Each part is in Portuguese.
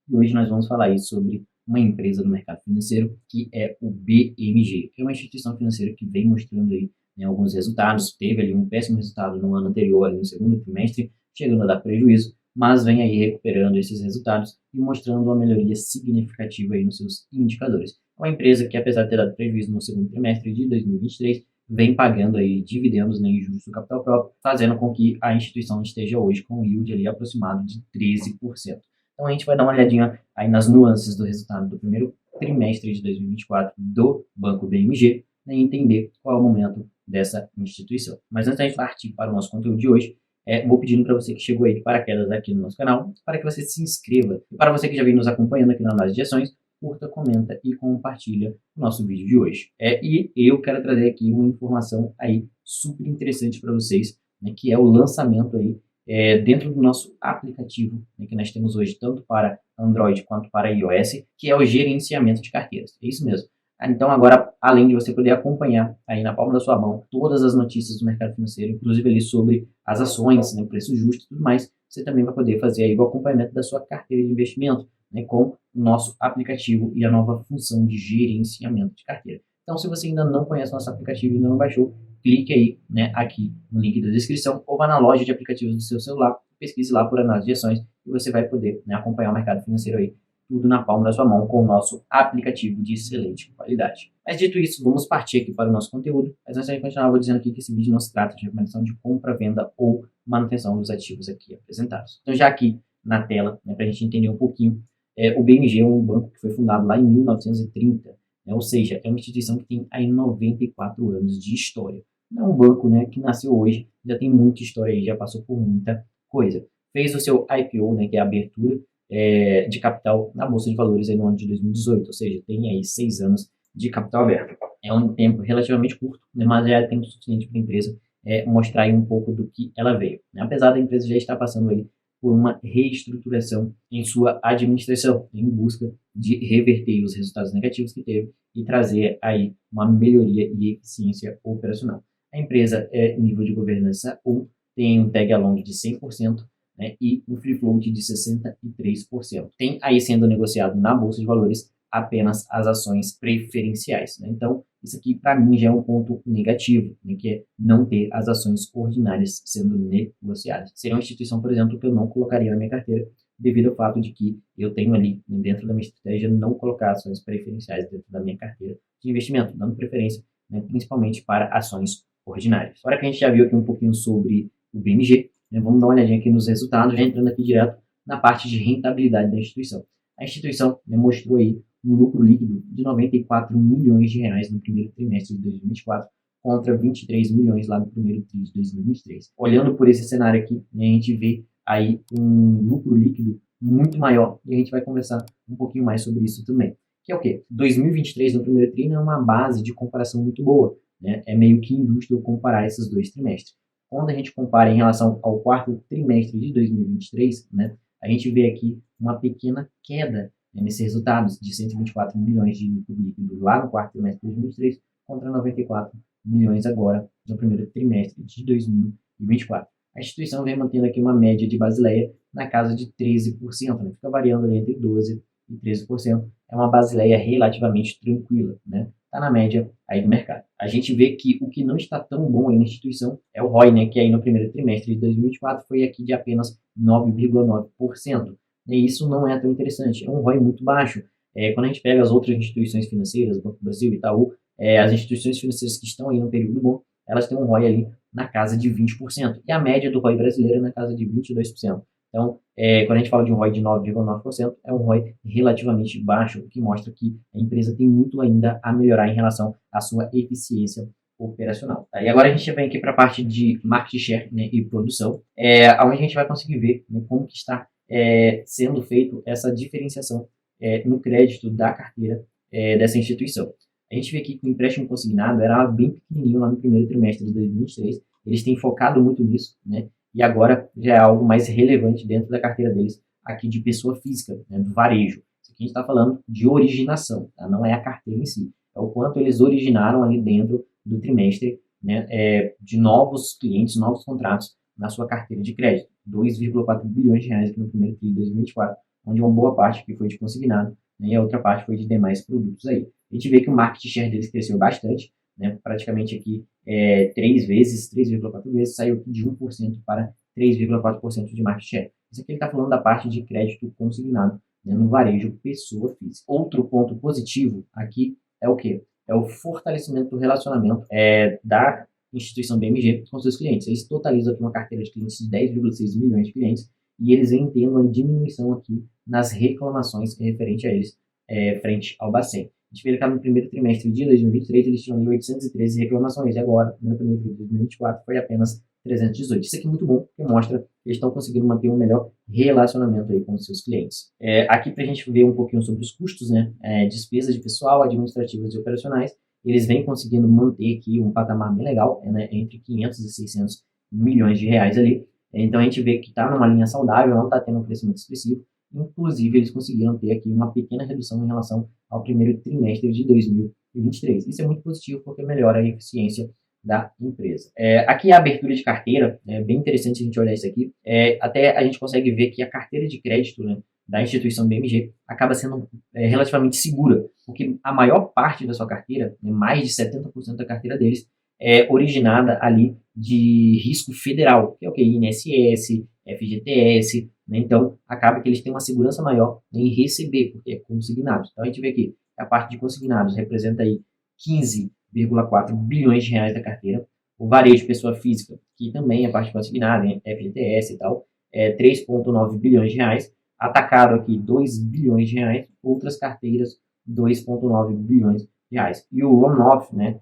e hoje nós vamos falar aí sobre uma empresa do mercado financeiro que é o BMG, que é uma instituição financeira que vem mostrando aí, né, alguns resultados, teve ali um péssimo resultado no ano anterior, ali no segundo trimestre, chegando a dar prejuízo, mas vem aí recuperando esses resultados e mostrando uma melhoria significativa aí nos seus indicadores. É uma empresa que, apesar de ter dado prejuízo no segundo trimestre de 2023, vem pagando aí dividendos, né, em juros do capital próprio, fazendo com que a instituição esteja hoje com um yield ali aproximado de 13%. Então a gente vai dar uma olhadinha aí nas nuances do resultado do primeiro trimestre de 2024 do Banco BMG, né, e entender qual é o momento dessa instituição. Mas antes da gente partir para o nosso conteúdo de hoje, vou pedindo para você que chegou aí de paraquedas aqui no nosso canal, para que você se inscreva. E para você que já vem nos acompanhando aqui na análise de ações, curta, comenta e compartilha o nosso vídeo de hoje. E eu quero trazer aqui uma informação aí super interessante para vocês, né, que é o lançamento aí dentro do nosso aplicativo, né, que nós temos hoje tanto para Android quanto para iOS, que é o gerenciamento de carteiras. É isso mesmo. Então agora, além de você poder acompanhar aí na palma da sua mão todas as notícias do mercado financeiro, inclusive ali sobre as ações, né, preço justo e tudo mais, você também vai poder fazer aí o acompanhamento da sua carteira de investimento, né, com o nosso aplicativo e a nova função de gerenciamento de carteira. Então, se você ainda não conhece nosso aplicativo e ainda não baixou, clique aí, né, aqui no link da descrição ou vá na loja de aplicativos do seu celular, pesquise lá por análise de ações e você vai poder, né, acompanhar o mercado financeiro aí, tudo na palma da sua mão com o nosso aplicativo de excelente qualidade. Mas dito isso, vamos partir aqui para o nosso conteúdo. Mas antes de continuar, vou dizendo aqui que esse vídeo não se trata de recomendação de compra, venda ou manutenção dos ativos aqui apresentados. Então já aqui na tela, né, para a gente entender um pouquinho, o BMG é um banco que foi fundado lá em 1930, né, ou seja, é uma instituição que tem aí 94 anos de história. Não é um banco, né, que nasceu hoje, já tem muita história aí, já passou por muita coisa. Fez o seu IPO, né, que é a abertura de capital na Bolsa de Valores aí no ano de 2018, ou seja, tem aí 6 anos de capital aberto. É um tempo relativamente curto, né, mas já é tempo suficiente para a empresa mostrar aí um pouco do que ela veio. Né? Apesar da empresa já estar passando aí por uma reestruturação em sua administração, em busca de reverter os resultados negativos que teve e trazer aí uma melhoria e eficiência operacional. A empresa é nível de governança 1, tem um tag along de 100%, né, e um free float de 63%. Tem aí sendo negociado na Bolsa de Valores apenas as ações preferenciais. Né? Então, isso aqui para mim já é um ponto negativo, né, que é não ter as ações ordinárias sendo negociadas. Seria uma instituição, por exemplo, que eu não colocaria na minha carteira, devido ao fato de que eu tenho ali, dentro da minha estratégia, não colocar ações preferenciais dentro da minha carteira de investimento, dando preferência, né, principalmente para ações ordinárias. Agora que a gente já viu aqui um pouquinho sobre o BMG, né, vamos dar uma olhadinha aqui nos resultados, já entrando aqui direto na parte de rentabilidade da instituição. A instituição, né, mostrou aí um lucro líquido de 94 milhões de reais no primeiro trimestre de 2024, contra 23 milhões lá no primeiro trimestre de 2023. Olhando por esse cenário aqui, né, a gente vê aí um lucro líquido muito maior, e a gente vai conversar um pouquinho mais sobre isso também. Que é o quê? 2023 no primeiro trimestre é uma base de comparação muito boa, né? É meio que injusto eu comparar esses dois trimestres. Quando a gente compara em relação ao quarto trimestre de 2023, né, a gente vê aqui uma pequena queda, né, nesses resultados de 124 milhões de lucro líquido lá no quarto trimestre de 2023 contra 94 milhões agora no primeiro trimestre de 2024. A instituição vem mantendo aqui uma média de Basileia na casa de 13%, né, fica variando ali entre 12% e 13%. É uma Basileia relativamente tranquila, né? Está na média aí do mercado. A gente vê que o que não está tão bom aí na instituição é o ROI, né, que aí no primeiro trimestre de 2024 foi aqui de apenas 9,9%. E isso não é tão interessante, é um ROI muito baixo. Quando a gente pega as outras instituições financeiras, Banco do Brasil, Itaú, as instituições financeiras que estão aí no período bom, elas têm um ROI ali na casa de 20%. E a média do ROI brasileiro é na casa de 22%. Então, quando a gente fala de um ROI de 9,9%, é um ROI relativamente baixo, o que mostra que a empresa tem muito ainda a melhorar em relação à sua eficiência operacional. E agora a gente vem aqui para a parte de market share, né, e produção, onde a gente vai conseguir ver, né, como que está sendo feito essa diferenciação no crédito da carteira dessa instituição. A gente vê aqui que o empréstimo consignado era bem pequenininho lá no primeiro trimestre de 2023, eles têm focado muito nisso, né? E agora já é algo mais relevante dentro da carteira deles, aqui de pessoa física, né, do varejo. Isso aqui a gente está falando de originação, tá? Não é a carteira em si. É o quanto eles originaram ali dentro do trimestre, né, de novos clientes, novos contratos na sua carteira de crédito. 2,4 bilhões de reais aqui no primeiro trimestre de 2024, onde uma boa parte que foi de consignado, né, e a outra parte foi de demais produtos aí. A gente vê que o market share deles cresceu bastante, né, praticamente aqui 3,4 vezes, saiu de 1% para 3,4% de market share. Isso aqui ele está falando da parte de crédito consignado, né, no varejo pessoa física. Outro ponto positivo aqui é o quê? É o fortalecimento do relacionamento da instituição BMG com seus clientes. Eles totalizam aqui uma carteira de clientes de 10,6 milhões de clientes e eles vêm tendo uma diminuição aqui nas reclamações referente a eles frente ao Bacen. A gente vê que no primeiro trimestre de 2023 eles tinham 813 reclamações e agora, no primeiro trimestre de 2024, foi apenas 318. Isso aqui é muito bom, porque mostra que eles estão conseguindo manter um melhor relacionamento aí com os seus clientes. Aqui para a gente ver um pouquinho sobre os custos, né? Despesas de pessoal, administrativas e operacionais, eles vêm conseguindo manter aqui um patamar bem legal, né? Entre 500 e 600 milhões de reais ali. Então a gente vê que está numa linha saudável, não está tendo um crescimento expressivo. Inclusive, eles conseguiram ter aqui uma pequena redução em relação ao primeiro trimestre de 2023. Isso é muito positivo porque melhora a eficiência da empresa. Aqui a abertura de carteira, é bem interessante a gente olhar isso aqui. Até a gente consegue ver que a carteira de crédito, né, da instituição BMG acaba sendo relativamente segura, porque a maior parte da sua carteira, né, mais de 70% da carteira deles, é originada ali de risco federal, que é o que? INSS, FGTS, né? Então, acaba que eles têm uma segurança maior em receber, porque é consignado. Então, a gente vê aqui a parte de consignados representa aí 15,4 bilhões de reais da carteira. O varejo pessoa física, que também é parte consignada, FGTS e tal, 3,9 bilhões de reais. Atacado aqui, 2 bilhões de reais. Outras carteiras, 2,9 bilhões de reais. E o runoff, né,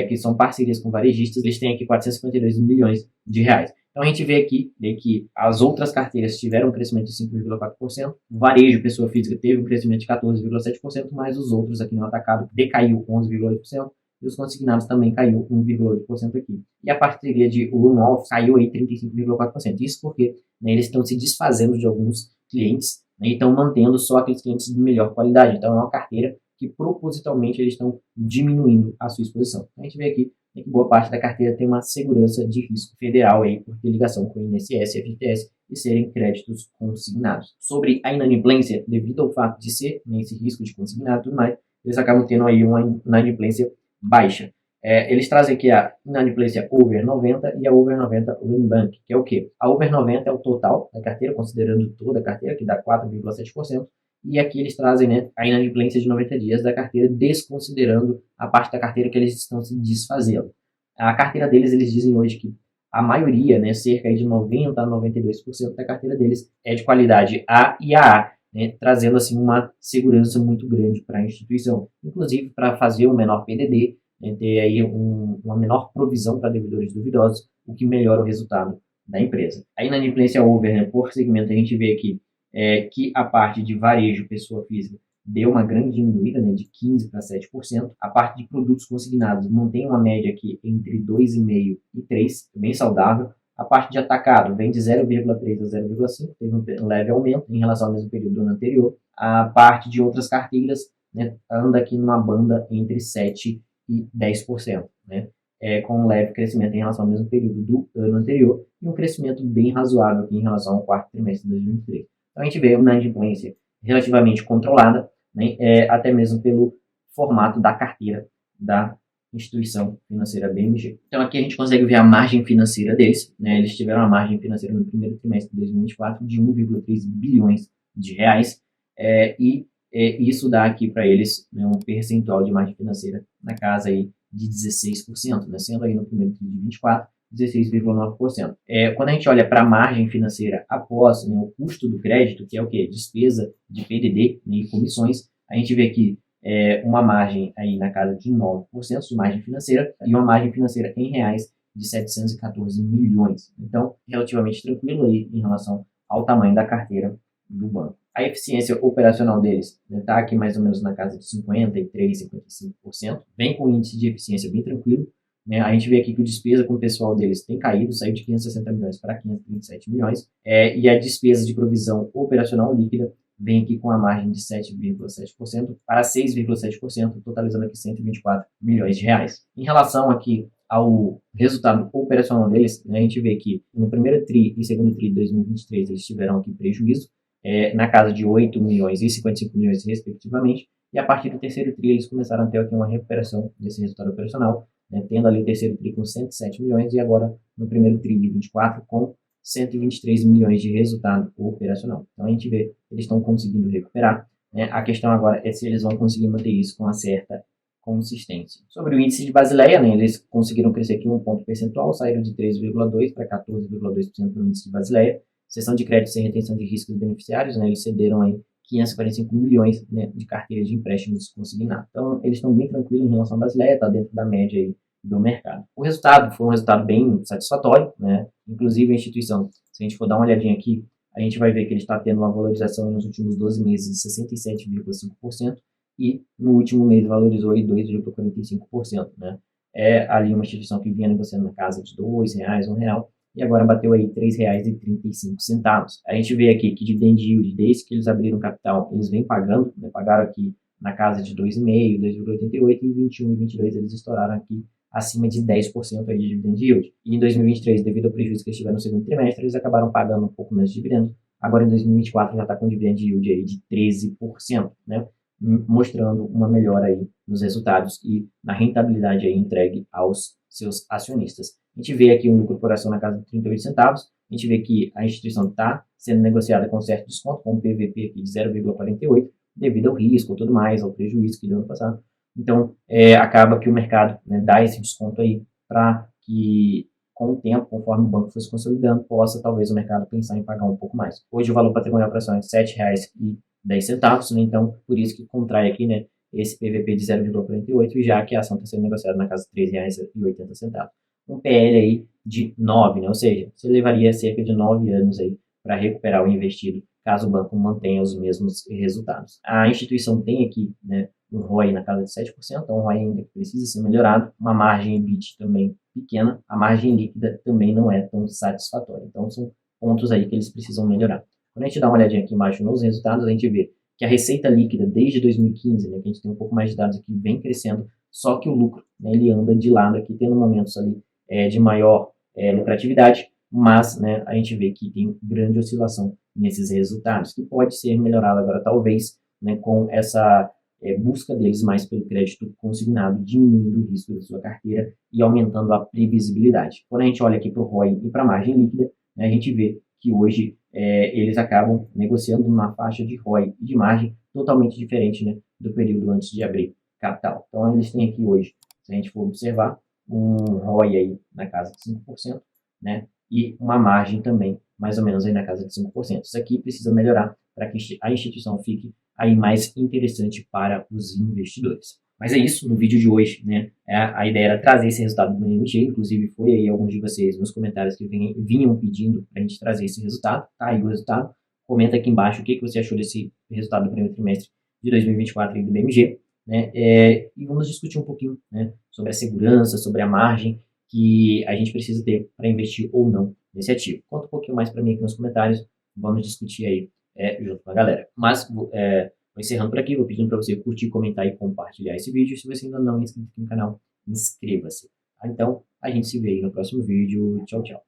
que são parcerias com varejistas, eles têm aqui 452 milhões de reais. Então a gente vê aqui que as outras carteiras tiveram um crescimento de 5,4%, o varejo, pessoa física, teve um crescimento de 14,7%, mas os outros aqui no atacado decaiu 11,8%, e os consignados também caiu 1,8% aqui. E a parceria de runoff caiu aí 35,4%. Isso porque, né, eles estão se desfazendo de alguns clientes, né, e estão mantendo só aqueles clientes de melhor qualidade. Então é uma carteira que propositalmente eles estão diminuindo a sua exposição. A gente vê aqui que boa parte da carteira tem uma segurança de risco federal aí, por ter ligação com o INSS e FGTS e serem créditos consignados. Sobre a inadimplência, devido ao fato de ser nesse risco de consignado e tudo mais, eles acabam tendo aí uma inadimplência baixa. Eles trazem aqui a inadimplência over 90 e a over 90 Run Bank, que é o quê? A over 90 é o total da carteira, considerando toda a carteira, que dá 4,7%. E aqui eles trazem, né, a inadimplência de 90 dias da carteira, desconsiderando a parte da carteira que eles estão se desfazendo. A carteira deles, eles dizem hoje que a maioria, né, cerca de 90 a 92% da carteira deles é de qualidade A e AA, né, trazendo assim uma segurança muito grande para a instituição. Inclusive para fazer um menor PDD, né, ter aí uma menor provisão para devedores duvidosos, o que melhora o resultado da empresa. A inadimplência over, né, por segmento, a gente vê aqui que a parte de varejo, pessoa física, deu uma grande diminuída, né, de 15% para 7%. A parte de produtos consignados mantém uma média aqui entre 2,5% e 3%, bem saudável. A parte de atacado vem de 0,3% a 0,5%, teve um leve aumento em relação ao mesmo período do ano anterior. A parte de outras carteiras, né, anda aqui numa banda entre 7% e 10%, né, com um leve crescimento em relação ao mesmo período do ano anterior e um crescimento bem razoável aqui em relação ao quarto trimestre de 2023. Então, a gente vê uma inadimplência relativamente controlada, né, até mesmo pelo formato da carteira da instituição financeira BMG. Então, aqui a gente consegue ver a margem financeira deles. Né, eles tiveram uma margem financeira no primeiro trimestre de 2024 de 1,3 bilhões de reais, e isso dá aqui para eles, né, um percentual de margem financeira na casa aí de 16%, né, sendo aí no primeiro trimestre de 2024 16,9%. Quando a gente olha para a margem financeira após, né, o custo do crédito, que é o quê? Despesa de PDD, né, e comissões, a gente vê aqui uma margem aí na casa de 9% de margem financeira e uma margem financeira em reais de 714 milhões. Então, relativamente tranquilo aí em relação ao tamanho da carteira do banco. A eficiência operacional deles está aqui mais ou menos na casa de 53%, 55%. Vem com um índice de eficiência bem tranquilo. Né? A gente vê aqui que a despesa com o pessoal deles tem caído, saiu de 560 milhões para 527 milhões. E a despesa de provisão operacional líquida vem aqui com a margem de 7,7% para 6,7%, totalizando aqui 124 milhões de reais. Em relação aqui ao resultado operacional deles, né, a gente vê que no primeiro TRI e segundo TRI de 2023 eles tiveram aqui prejuízo, na casa de 8 milhões e 55 milhões, respectivamente, e a partir do terceiro TRI eles começaram a ter aqui uma recuperação desse resultado operacional, né, tendo ali o terceiro TRI com 107 milhões e agora no primeiro TRI de 24 com 123 milhões de resultado operacional. Então a gente vê que eles estão conseguindo recuperar, né? A questão agora é se eles vão conseguir manter isso com uma certa consistência. Sobre o índice de Basileia, né, eles conseguiram crescer aqui um ponto percentual, saíram de 13,2% para 14,2% no índice de Basileia. Seção de crédito sem retenção de riscos dos beneficiários, né, eles cederam aí 545 milhões, né, de carteiras de empréstimos consignados. Então, eles estão bem tranquilos em relação à Basileia, está dentro da média aí do mercado. O resultado foi um resultado bem satisfatório, né? Inclusive a instituição, se a gente for dar uma olhadinha aqui, a gente vai ver que ele está tendo uma valorização nos últimos 12 meses de 67,5% e no último mês valorizou aí 2,45%, né? É ali uma instituição que vinha negociando na casa de R$ 2, R$ 1, e agora bateu aí R$ 3,35. A gente vê aqui que dividend yield, desde que eles abriram capital, eles vêm pagando, né? Pagaram aqui na casa de 2,5, 2,88 e 21 e 22 eles estouraram aqui acima de 10% aí de dividend yield. E em 2023, devido ao prejuízo que eles tiveram no segundo trimestre, eles acabaram pagando um pouco menos de dividendos. Agora em 2024 já está com dividend yield aí de 13%, né? Mostrando uma melhora aí nos resultados e na rentabilidade aí entregue aos seus acionistas. A gente vê aqui um lucro por ação na casa de 38 centavos, a gente vê que a instituição está sendo negociada com certo desconto, com um PVP aqui de 0,48, devido ao risco e tudo mais, ao prejuízo que deu ano passado. Então, acaba que o mercado, né, dá esse desconto aí para que, com o tempo, conforme o banco for se consolidando, possa talvez o mercado pensar em pagar um pouco mais. Hoje o valor patrimonial para ação é de R$ 7,10, né? Então, por isso que contrai aqui, né, esse PVP de 0,48, já que a ação está sendo negociada na casa de R$ 3,80. Um PL aí de 9, né? Ou seja, você levaria cerca de 9 anos aí para recuperar o investido, caso o banco mantenha os mesmos resultados. A instituição tem aqui, né, um ROI na casa de 7%, então um ROI ainda que precisa ser melhorado, uma margem EBIT também pequena, a margem líquida também não é tão satisfatória. Então são pontos aí que eles precisam melhorar. Quando a gente dá uma olhadinha aqui embaixo nos resultados, a gente vê que a receita líquida desde 2015, né, que a gente tem um pouco mais de dados aqui, vem crescendo, só que o lucro, né, ele anda de lado aqui, tendo momentos ali de maior lucratividade, mas, né, a gente vê que tem grande oscilação nesses resultados, que pode ser melhorado agora, talvez, né, com essa busca deles mais pelo crédito consignado, diminuindo o risco da sua carteira e aumentando a previsibilidade. Quando a gente olha aqui para o ROI e para a margem líquida, né, a gente vê que hoje eles acabam negociando numa faixa de ROI e de margem totalmente diferente, né, do período antes de abrir capital. Então, eles têm aqui hoje, se a gente for observar, um ROI aí na casa de 5%, né, e uma margem também mais ou menos aí na casa de 5%. Isso aqui precisa melhorar para que a instituição fique aí mais interessante para os investidores. Mas é isso no vídeo de hoje, né? A ideia era trazer esse resultado do MG, inclusive foi aí alguns de vocês nos comentários que vinham pedindo para a gente trazer esse resultado. Tá aí o resultado. Comenta aqui embaixo o que você achou desse resultado do primeiro trimestre de 2024 do BMG, né? E vamos discutir um pouquinho, né, sobre a segurança, sobre a margem que a gente precisa ter para investir ou não nesse ativo. Conta um pouquinho mais para mim aqui nos comentários, vamos discutir aí junto com a galera. Mas, vou encerrando por aqui, vou pedindo para você curtir, comentar e compartilhar esse vídeo. Se você ainda não é inscrito aqui no canal, inscreva-se. Então, a gente se vê aí no próximo vídeo. Tchau, tchau.